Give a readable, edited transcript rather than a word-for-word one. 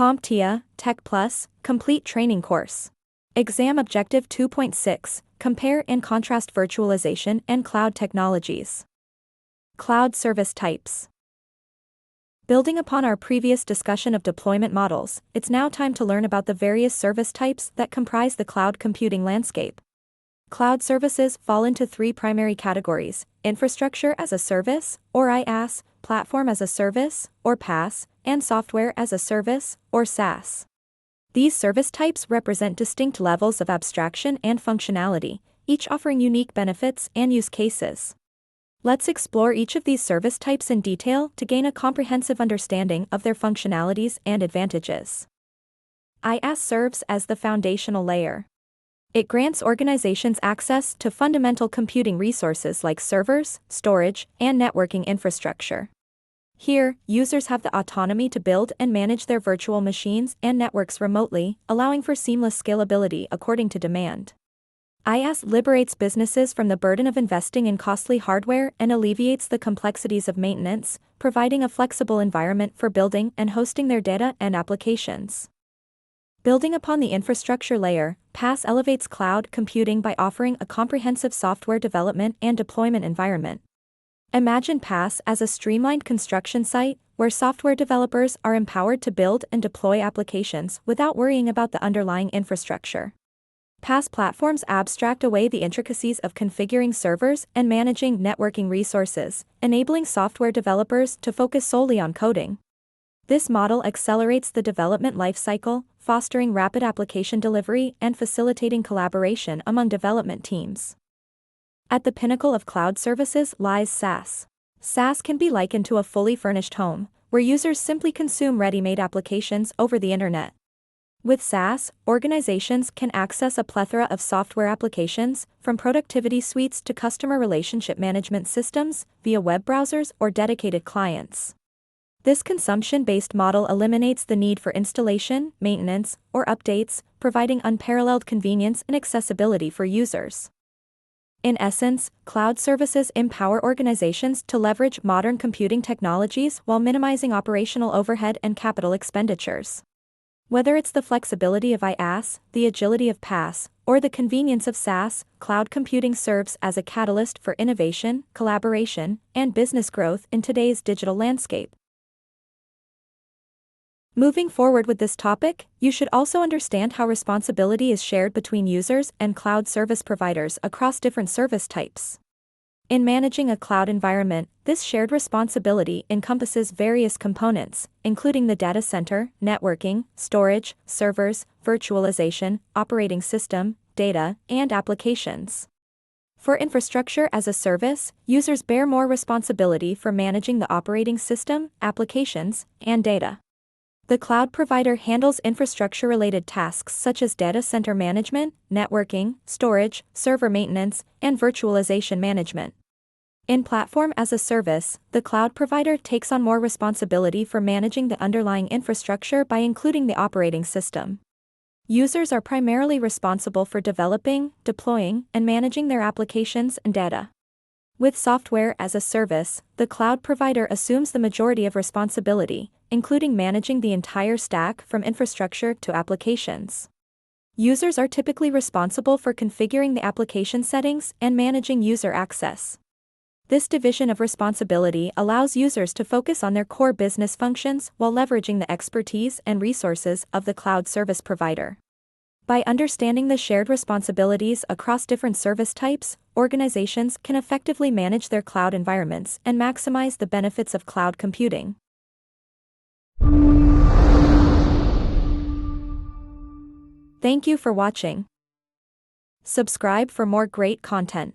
CompTIA Tech Complete Training Course. Exam Objective 2.6, Compare and Contrast Virtualization and Cloud Technologies. Cloud Service Types. Building upon our previous discussion of deployment models, it's now time to learn about the various service types that comprise the cloud computing landscape. Cloud services fall into three primary categories: Infrastructure as a Service, or IaaS, Platform as a Service, or PaaS, and Software as a Service, or SaaS. These service types represent distinct levels of abstraction and functionality, each offering unique benefits and use cases. Let's explore each of these service types in detail to gain a comprehensive understanding of their functionalities and advantages. IaaS serves as the foundational layer. It grants organizations access to fundamental computing resources like servers, storage, and networking infrastructure. Here, users have the autonomy to build and manage their virtual machines and networks remotely, allowing for seamless scalability according to demand. IaaS liberates businesses from the burden of investing in costly hardware and alleviates the complexities of maintenance, providing a flexible environment for building and hosting their data and applications. Building upon the infrastructure layer, PaaS elevates cloud computing by offering a comprehensive software development and deployment environment. Imagine PaaS as a streamlined construction site where software developers are empowered to build and deploy applications without worrying about the underlying infrastructure. PaaS platforms abstract away the intricacies of configuring servers and managing networking resources, enabling software developers to focus solely on coding. This model accelerates the development lifecycle, fostering rapid application delivery and facilitating collaboration among development teams. At the pinnacle of cloud services lies SaaS. SaaS can be likened to a fully furnished home, where users simply consume ready-made applications over the internet. With SaaS, organizations can access a plethora of software applications, from productivity suites to customer relationship management systems, via web browsers or dedicated clients. This consumption-based model eliminates the need for installation, maintenance, or updates, providing unparalleled convenience and accessibility for users. In essence, cloud services empower organizations to leverage modern computing technologies while minimizing operational overhead and capital expenditures. Whether it's the flexibility of IaaS, the agility of PaaS, or the convenience of SaaS, cloud computing serves as a catalyst for innovation, collaboration, and business growth in today's digital landscape. Moving forward with this topic, you should also understand how responsibility is shared between users and cloud service providers across different service types. In managing a cloud environment, this shared responsibility encompasses various components, including the data center, networking, storage, servers, virtualization, operating system, data, and applications. For infrastructure as a service, users bear more responsibility for managing the operating system, applications, and data. The cloud provider handles infrastructure-related tasks such as data center management, networking, storage, server maintenance, and virtualization management. In Platform as a Service, the cloud provider takes on more responsibility for managing the underlying infrastructure by including the operating system. Users are primarily responsible for developing, deploying, and managing their applications and data. With Software as a Service, the cloud provider assumes the majority of responsibility, including managing the entire stack from infrastructure to applications. Users are typically responsible for configuring the application settings and managing user access. This division of responsibility allows users to focus on their core business functions while leveraging the expertise and resources of the cloud service provider. By understanding the shared responsibilities across different service types, organizations can effectively manage their cloud environments and maximize the benefits of cloud computing. Thank you for watching. Subscribe for more great content.